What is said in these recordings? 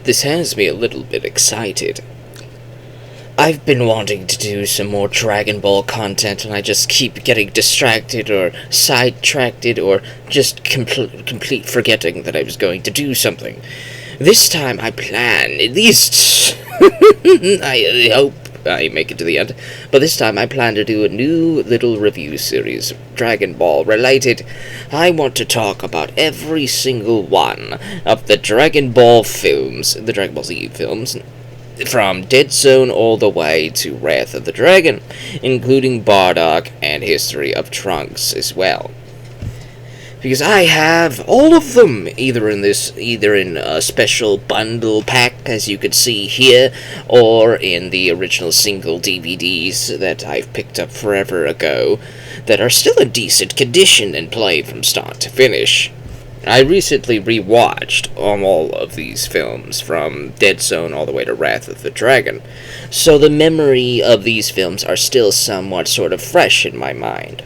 This has me a little bit excited. I've been wanting to do some more Dragon Ball content, and I just keep getting distracted or sidetracked or just complete forgetting that I was going to do something. This time I plan, at least, I hope I make it to the end, but this time I plan to do a new little review series, Dragon Ball related. I want to talk about every single one of the Dragon Ball films, the Dragon Ball Z films, from Dead Zone all the way to Wrath of the Dragon, including Bardock and History of Trunks as well. Because I have all of them, either in a special bundle pack, as you can see here, or in the original single DVDs that I've picked up forever ago, that are still in decent condition and play from start to finish. I recently rewatched all of these films, from Dead Zone all the way to Wrath of the Dragon, so the memory of these films are still somewhat sort of fresh in my mind.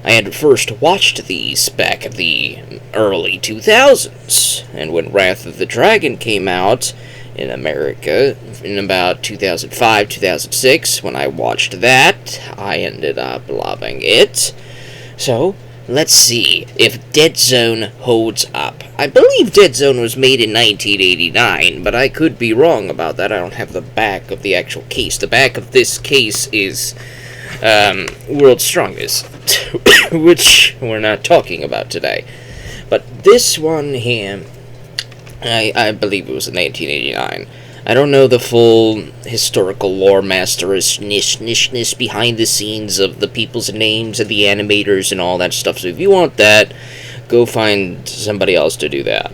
I had first watched these back in the early 2000s, and when Wrath of the Dragon came out in America in about 2005, 2006, when I watched that, I ended up loving it. So, let's see if Dead Zone holds up. I believe Dead Zone was made in 1989, but I could be wrong about that. I don't have the back of the actual case. The back of this case is World's Strongest, which we're not talking about today. But this one here, I believe it was in 1989. I don't know the full historical lore masterishness behind the scenes of the people's names and the animators and all that stuff, so if you want that, go find somebody else to do that.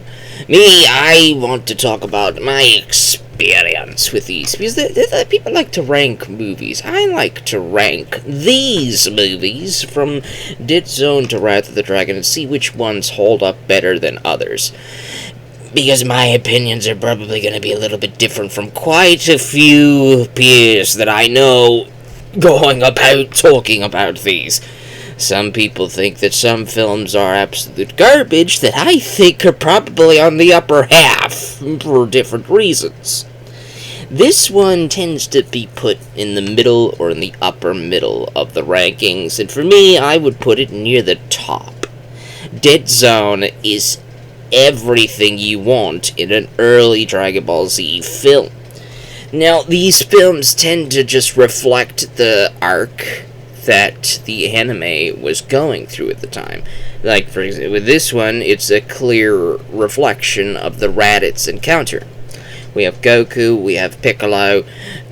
Me, I want to talk about my experience with these, because people like to rank movies. I like to rank these movies from Dead Zone to Wrath of the Dragon and see which ones hold up better than others. Because my opinions are probably going to be a little bit different from quite a few peers that I know going about talking about these. Some people think that some films are absolute garbage that I think are probably on the upper half for different reasons. This one tends to be put in the middle or in the upper middle of the rankings, and for me, I would put it near the top. Dead Zone is everything you want in an early Dragon Ball Z film. Now, these films tend to just reflect the arc that the anime was going through at the time. Like, for example, with this one, it's a clear reflection of the Raditz encounter. We have Goku, we have Piccolo,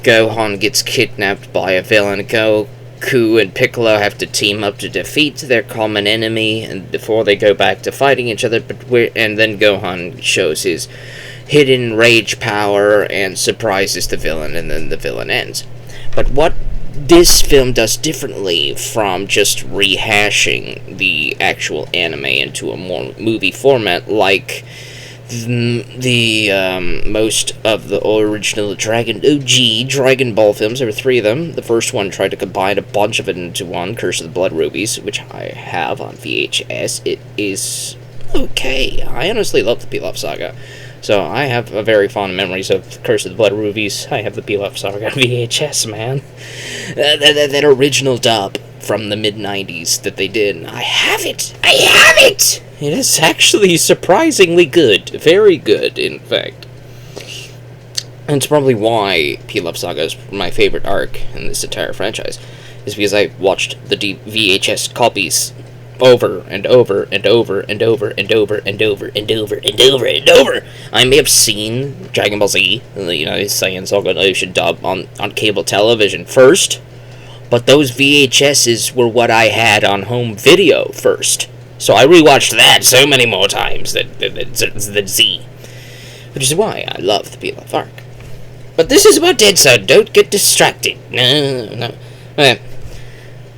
Gohan gets kidnapped by a villain, Goku and Piccolo have to team up to defeat their common enemy, and before they go back to fighting each other, and then Gohan shows his hidden rage power and surprises the villain, and then the villain ends. But what this film does differently from just rehashing the actual anime into a more movie format, like the most of the original OG Dragon Ball films. There were 3 of them. The first one tried to combine a bunch of it into one, Curse of the Blood Rubies, which I have on VHS. It is okay. I honestly love the Pilaf Saga. So I have a very fond memories of Curse of the Blood Rubies. I have the Pilaf Saga VHS, man. That original dub from the mid-90s that they did. I have it! I have it! It is actually surprisingly good. Very good, in fact. And it's probably why Pilaf Saga is my favorite arc in this entire franchise. Is because I watched the VHS copies over and over and over and over and over and over and over and over and over. I may have seen Dragon Ball Z, Saiyan Saga Ocean dub on cable television first, but those VHSs were what I had on home video first. So I rewatched that so many more times than Z. Which is why I love the Pilaf arc. But this is about Dead Zone. Don't get distracted. No.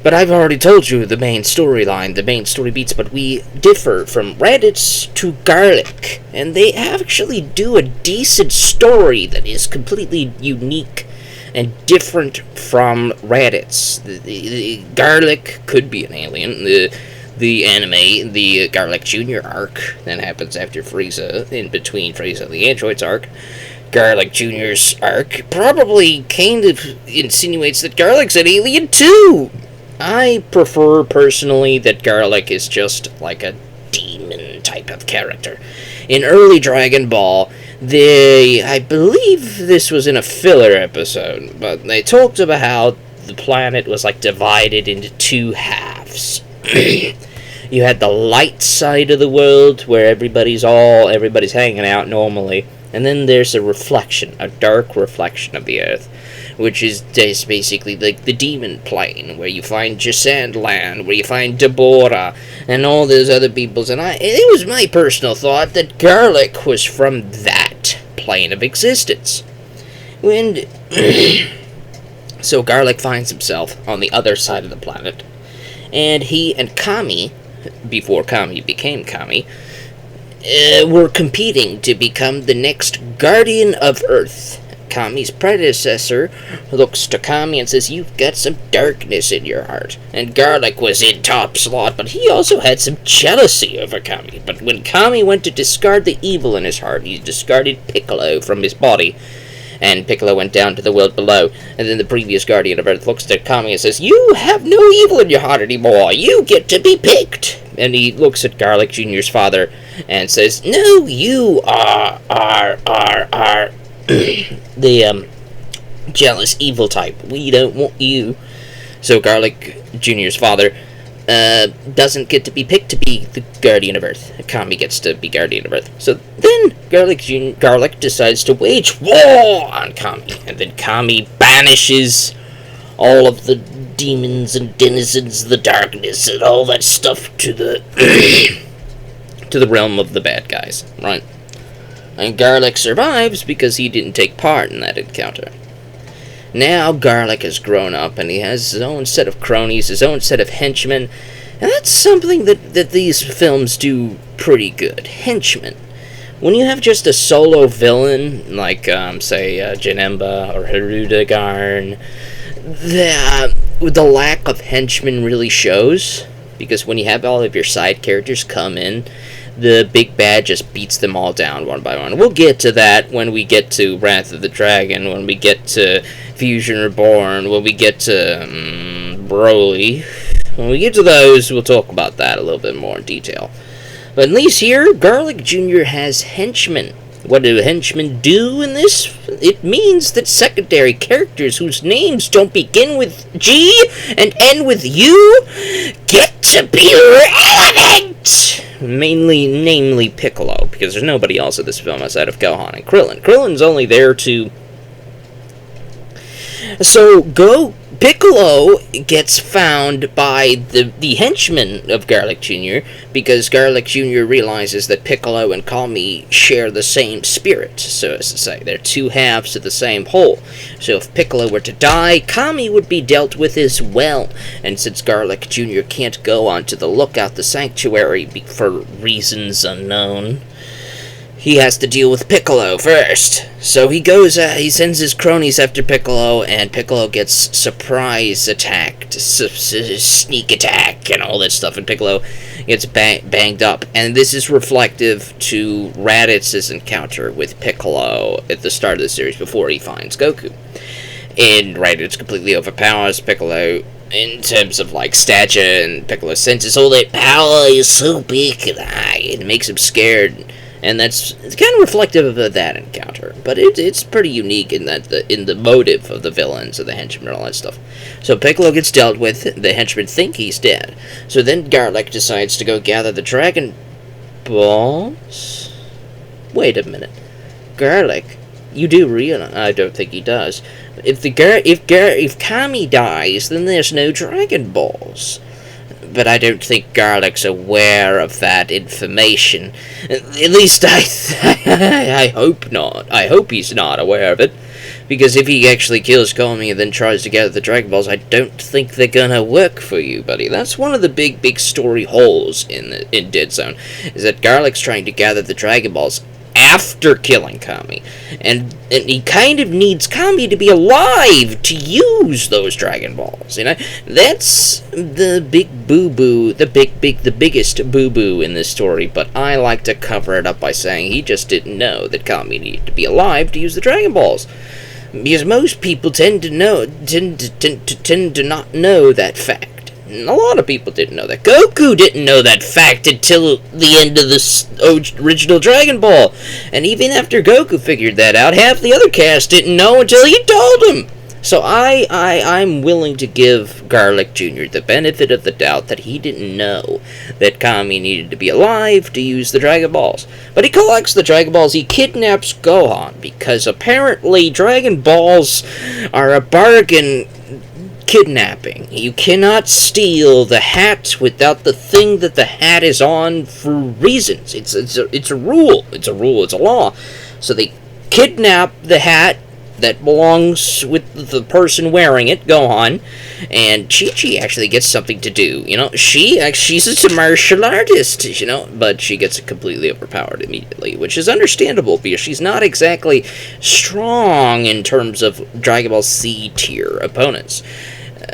But I've already told you the main storyline, the main story beats, but we differ from Raditz to Garlic, and they actually do a decent story that is completely unique and different from Raditz. The Garlic could be an alien. The anime, the Garlic Jr. arc that happens after Frieza, in between Frieza and the Androids arc, Garlic Jr.'s arc probably kind of insinuates that Garlic's an alien too. I prefer personally that Garlic is just like a demon type of character. In early Dragon Ball, I believe this was in a filler episode, but they talked about how the planet was like divided into two halves. You had the light side of the world where everybody's hanging out normally, and then there's a dark reflection of the Earth, which is basically like the demon plane, where you find Jasand Land, where you find Deborah, and all those other peoples. And it was my personal thought that Garlic was from that plane of existence. So Garlic finds himself on the other side of the planet, and he and Kami, before Kami became Kami, were competing to become the next Guardian of Earth. Kami's predecessor looks to Kami and says, "You've got some darkness in your heart." And Garlic was in top slot, but he also had some jealousy over Kami. But when Kami went to discard the evil in his heart, he discarded Piccolo from his body, and Piccolo went down to the world below. And then the previous Guardian of Earth looks to Kami and says, "You have no evil in your heart anymore. You get to be picked." And he looks at Garlic Jr.'s father and says, "No, you are the jealous evil type. We don't want you." So Garlic Jr.'s father doesn't get to be picked to be the Guardian of Earth. Kami gets to be Guardian of Earth. So then Garlic decides to wage war on Kami, and then Kami banishes all of the demons and denizens of the darkness and all that stuff to the to the realm of the bad guys, right? And Garlic survives because he didn't take part in that encounter. Now Garlic has grown up, and he has his own set of cronies, his own set of henchmen, and that's something that these films do pretty good. Henchmen. When you have just a solo villain, like, say, Janemba or Hirudegarn, the lack of henchmen really shows, because when you have all of your side characters come in, the big bad just beats them all down one by one. We'll get to that when we get to Wrath of the Dragon, when we get to Fusion Reborn, when we get to Broly. When we get to those, we'll talk about that a little bit more in detail. But at least here, Garlic Jr. has henchmen. What do henchmen do in this? It means that secondary characters whose names don't begin with G and end with U get to be relevant! Namely Piccolo, because there's nobody else in this film outside of Gohan and Krillin. Krillin's only there to... So, Piccolo gets found by the henchmen of Garlic Jr. because Garlic Jr. realizes that Piccolo and Kami share the same spirit, so as to say. They're two halves of the same whole. So if Piccolo were to die, Kami would be dealt with as well. And since Garlic Jr. can't go onto the Lookout, the Sanctuary, for reasons unknown, he has to deal with Piccolo first. So he sends his cronies after Piccolo, and Piccolo gets surprise attacked, sneak attack, and all that stuff, and Piccolo gets banged up. And this is reflective to Raditz's encounter with Piccolo at the start of the series before he finds Goku. And Raditz completely overpowers Piccolo in terms of, like, stature, and Piccolo senses all that power is so big, and it makes him scared. And it's kind of reflective of that encounter, but it's pretty unique in that in the motive of the villains and the henchmen and all that stuff. So Piccolo gets dealt with. The henchmen think he's dead. So then Garlic decides to go gather the Dragon Balls. Wait a minute, Garlic, you do realize? I don't think he does. If Kami dies, then there's no Dragon Balls. But I don't think Garlic's aware of that information. At least I hope not. I hope he's not aware of it. Because if he actually kills Kami and then tries to gather the Dragon Balls, I don't think they're gonna work for you, buddy. That's one of the big story holes in Dead Zone, is that Garlic's trying to gather the Dragon Balls after killing Kami. And he kind of needs Kami to be alive to use those Dragon Balls, you know? That's the big boo-boo, the biggest boo-boo in this story, but I like to cover it up by saying he just didn't know that Kami needed to be alive to use the Dragon Balls. Because most people tend to not know that fact. And a lot of people didn't know that. Goku didn't know that fact until the end of the original Dragon Ball. And even after Goku figured that out, half the other cast didn't know until he told them. So I'm willing to give Garlic Jr. the benefit of the doubt that he didn't know that Kami needed to be alive to use the Dragon Balls. But he collects the Dragon Balls, he kidnaps Gohan, because apparently Dragon Balls are a bargain kidnapping. You cannot steal the hat without the thing that the hat is on for reasons. It's a rule. It's a law. So they kidnap the hat that belongs with the person wearing it, Gohan, and Chi-Chi actually gets something to do, you know. She's a martial artist, you know, but she gets completely overpowered immediately, which is understandable, because she's not exactly strong in terms of Dragon Ball Z tier opponents.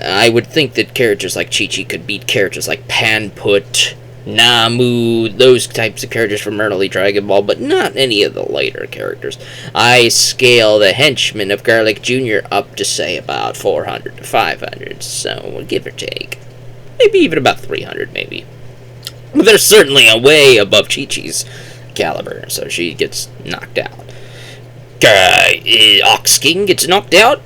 I would think that characters like Chi-Chi could beat characters like Panput, Namu, those types of characters from early Dragon Ball, but not any of the later characters. I scale the henchmen of Garlic Jr. up to, say, about 400 to 500, so give or take. Maybe even about 300, maybe. But they're certainly a way above Chi-Chi's caliber, so she gets knocked out. Ox King gets knocked out.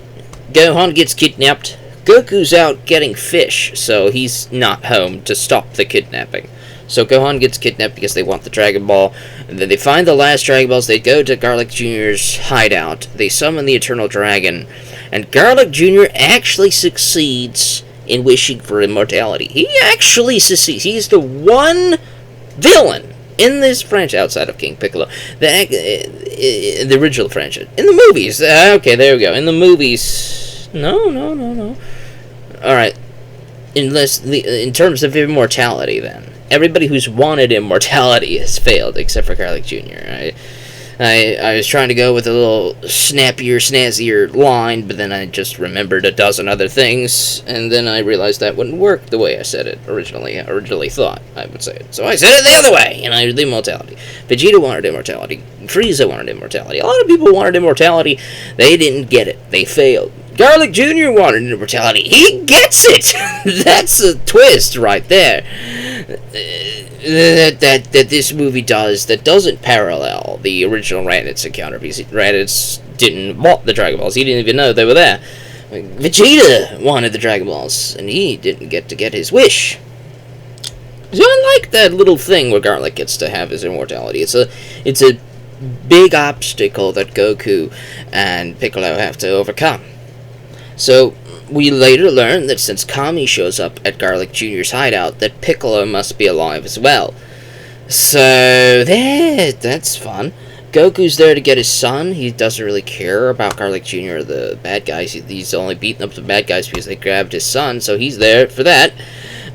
Gohan gets kidnapped. Goku's out getting fish, so he's not home to stop the kidnapping. So Gohan gets kidnapped because they want the Dragon Ball, and then they find the last Dragon Balls. They go to Garlic Jr.'s hideout. They summon the Eternal Dragon, and Garlic Jr. actually succeeds in wishing for immortality. He actually succeeds. He's the one villain in this franchise outside of King Piccolo, the original franchise. In the movies, okay, there we go. In the movies, no. All right, in terms of immortality, then everybody who's wanted immortality has failed except for Garlic Jr. I was trying to go with a little snappier, snazzier line, but then I just remembered a dozen other things, and then I realized that wouldn't work the way I said it originally. I originally thought I would say it. So I said it the other way, and I did immortality. Vegeta wanted immortality. Frieza wanted immortality. A lot of people wanted immortality. They didn't get it. They failed. Garlic Jr. wanted immortality. He gets it! That's a twist right there. That this movie does, that doesn't parallel the original Raditz encounter, because Raditz didn't want the Dragon Balls. He didn't even know they were there. Vegeta wanted the Dragon Balls, and he didn't get to get his wish. So I like that little thing where Garlic gets to have his immortality. It's a big obstacle that Goku and Piccolo have to overcome. So we later learn that since Kami shows up at Garlic Jr.'s hideout, that Piccolo must be alive as well. So that's fun. Goku's there to get his son. He doesn't really care about Garlic Jr. or the bad guys. He's only beating up the bad guys because they grabbed his son, so he's there for that.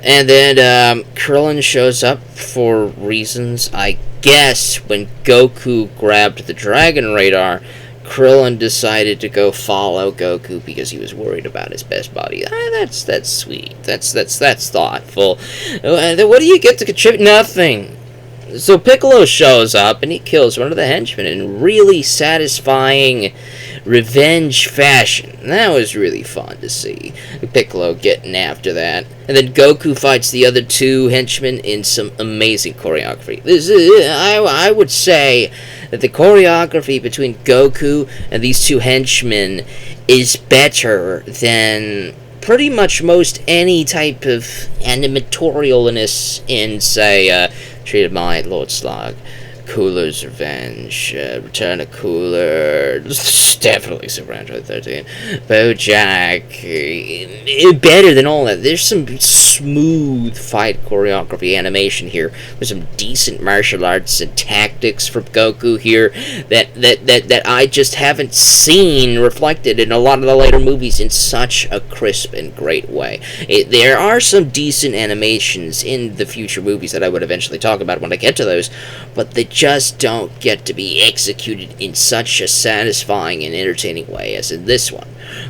And then Krillin shows up for reasons, I guess, when Goku grabbed the Dragon Radar, Krillin decided to go follow Goku because he was worried about his best buddy. That's sweet. That's thoughtful. What do you get to contribute? Nothing. So Piccolo shows up and he kills one of the henchmen in really satisfying revenge fashion. That was really fun to see. Piccolo getting after that. And then Goku fights the other two henchmen in some amazing choreography. I would say that the choreography between Goku and these two henchmen is better than pretty much most any type of animatorialness in, say, Treated My Lord Slug, Cooler's Revenge, Return of Cooler, definitely Super Android 13, BoJack, better than all that. There's some smooth fight choreography animation here, with some decent martial arts and tactics from Goku here that I just haven't seen reflected in a lot of the later movies in such a crisp and great way. There are some decent animations in the future movies that I would eventually talk about when I get to those, but they just don't get to be executed in such a satisfying and entertaining way as in this one.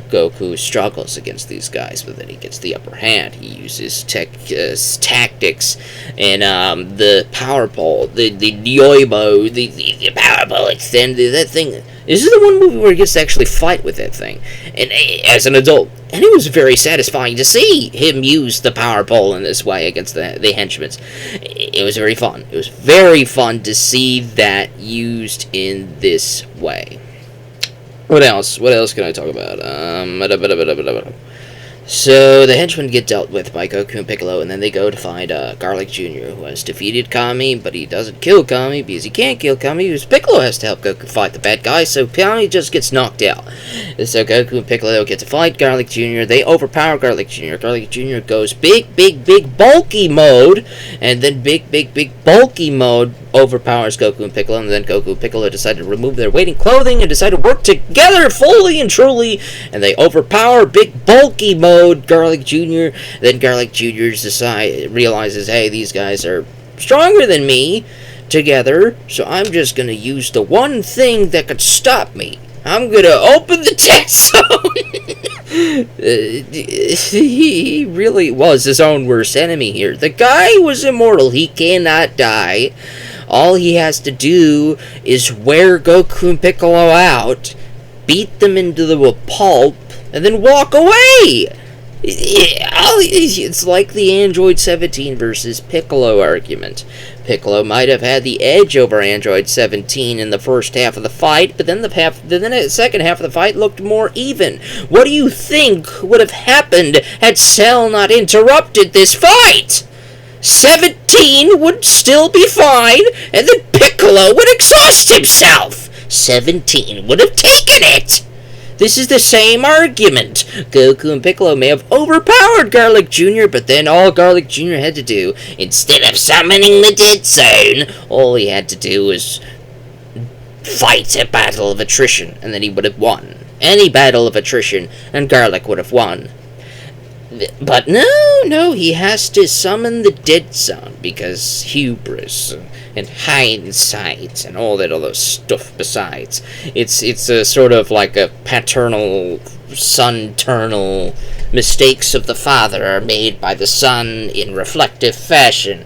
Goku struggles against these guys, but then he gets the upper hand. He uses tactics and the Powerpole, the Yoibo, the Powerpole extended, that thing. This is the one movie where he gets to actually fight with that thing, and as an adult. And it was very satisfying to see him use the Powerpole in this way against the henchmen. It was very fun. It was very fun to see that used in this way. What else? What else can I talk about? So the henchmen get dealt with by Goku and Piccolo, and then they go to find Garlic Jr., who has defeated Kami, but he doesn't kill Kami because he can't kill Kami because Piccolo has to help Goku fight the bad guy, so Kami just gets knocked out. So Goku and Piccolo get to fight Garlic Jr. They overpower Garlic Jr. Garlic Jr. goes big bulky mode, and then big bulky mode overpowers Goku and Piccolo, and then Goku and Piccolo decide to remove their weight and clothing and decide to work together fully and truly, and they overpower big bulky mode Garlic Jr. Then Garlic Jr. realizes, hey, these guys are stronger than me together, so I'm just gonna use the one thing that could stop me. I'm gonna open the dead zone. He really was his own worst enemy here. The guy was immortal. He cannot die. All he has to do is wear Goku and Piccolo out, beat them into the pulp, and then walk away. It's like the Android 17 versus Piccolo argument. Piccolo might have had the edge over Android 17 in the first half of the fight, but then the second half of the fight looked more even. What do you think would have happened had Cell not interrupted this fight? 17 would still be fine, and then Piccolo would exhaust himself. 17 would have taken it. This is the same argument. Goku and Piccolo may have overpowered Garlic Jr., but then all Garlic Jr. had to do, instead of summoning the dead zone, all he had to do was fight a battle of attrition, and then he would have won. Any battle of attrition, and Garlic would have won. But no, he has to summon the dead zone, because hubris and hindsight and all that other stuff besides. It's a sort of like a paternal, son-ternal, mistakes of the father are made by the son in reflective fashion.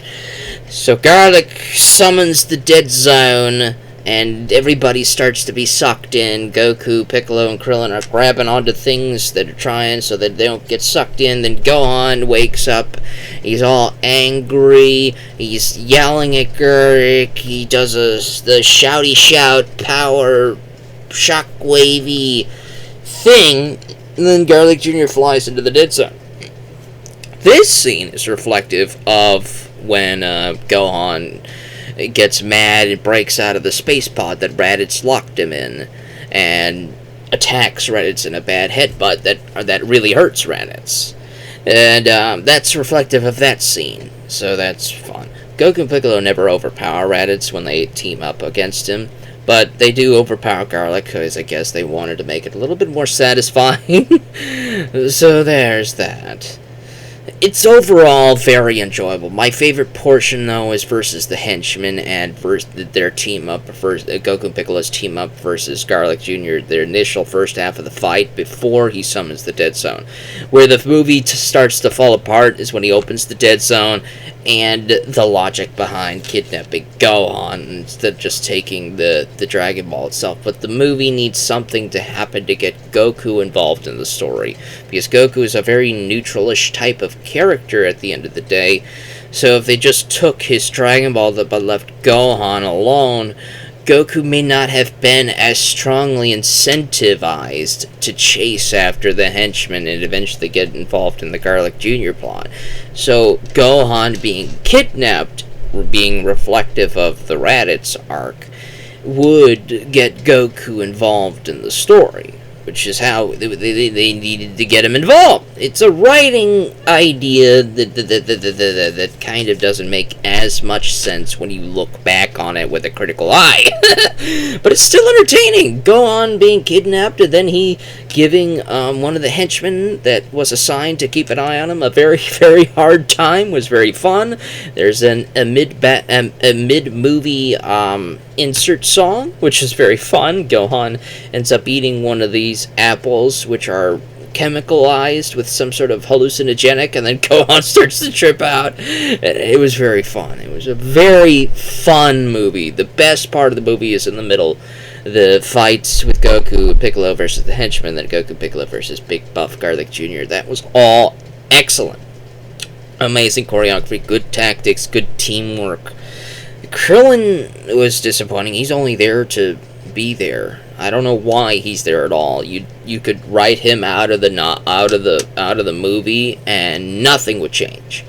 So Garlic summons the dead zone, and everybody starts to be sucked in. Goku, Piccolo, and Krillin are grabbing onto things that are trying so that they don't get sucked in. Then Gohan wakes up. He's all angry. He's yelling at Garlic. He does the shouty shout, power, shockwavy thing. And then Garlic Jr. flies into the dead zone. This scene is reflective of when Gohan gets mad and breaks out of the space pod that Raditz locked him in, and attacks Raditz in a bad headbutt that really hurts Raditz. And that's reflective of that scene, so that's fun. Goku and Piccolo never overpower Raditz when they team up against him, but they do overpower Garlic, because I guess they wanted to make it a little bit more satisfying. So there's that. It's overall very enjoyable. My favorite portion, though, is versus the henchmen and versus their team up, Goku and Piccolo's team up versus Garlic Jr., their initial first half of the fight before he summons the Dead Zone. Where the movie starts to fall apart is when he opens the Dead Zone and the logic behind kidnapping Gohan instead of just taking the Dragon Ball itself. But the movie needs something to happen to get Goku involved in the story, because Goku is a very neutralish type of character at the end of the day. So if they just took his Dragon Ball but left Gohan alone, Goku may not have been as strongly incentivized to chase after the henchmen and eventually get involved in the Garlic Jr. plot. So Gohan being kidnapped, being reflective of the Raditz arc, would get Goku involved in the story. which is how they needed to get him involved. It's a writing idea that kind of doesn't make as much sense when you look back on it with a critical eye. But it's still entertaining. Gohan being kidnapped and then he giving one of the henchmen that was assigned to keep an eye on him a very, very hard time was very fun. There's a mid-movie insert song, which is very fun. Gohan ends up eating one of these apples, which are chemicalized with some sort of hallucinogenic, and then Gohan starts to trip out. It was very fun. It was a very fun movie. The best part of the movie is in the middle. The fights with Goku and Piccolo versus the henchmen, then Goku Piccolo versus Big Buff Garlic Jr. That was all excellent. Amazing choreography, good tactics, good teamwork. Krillin was disappointing. He's only there to be there. I don't know why he's there at all. You could write him out of the movie and nothing would change.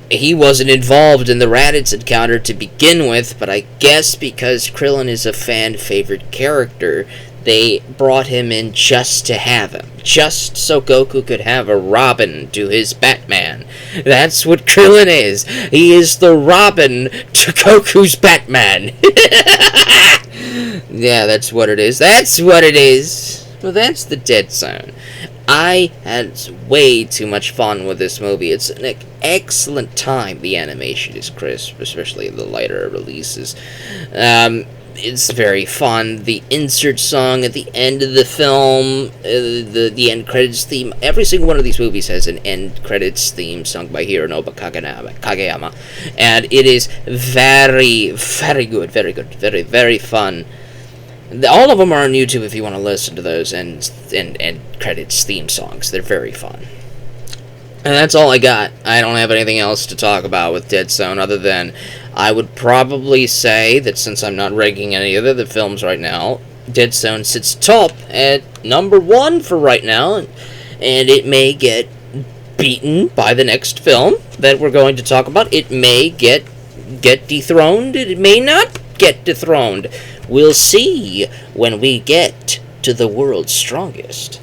He wasn't involved in the Raditz encounter to begin with, but I guess because Krillin is a fan favorite character, they brought him in just to have him. Just so Goku could have a Robin to his Batman. That's what Krillin is. He is the Robin to Goku's Batman. Yeah, that's what it is. That's what it is. Well, that's the Dead Zone. I had way too much fun with this movie. It's an excellent time. The animation is crisp, especially in the lighter releases. It's very fun. The insert song at the end of the film, the end credits theme. Every single one of these movies has an end credits theme sung by Hironobu Kageyama, and it is very, very good, very, very fun. All of them are on YouTube if you want to listen to those end credits theme songs. They're very fun. And that's all I got. I don't have anything else to talk about with Dead Zone other than I would probably say that since I'm not ranking any of the films right now, Dead Zone sits top at number 1 for right now, and it may get beaten by the next film that we're going to talk about. It may get dethroned. It may not get dethroned. We'll see when we get to the world's strongest.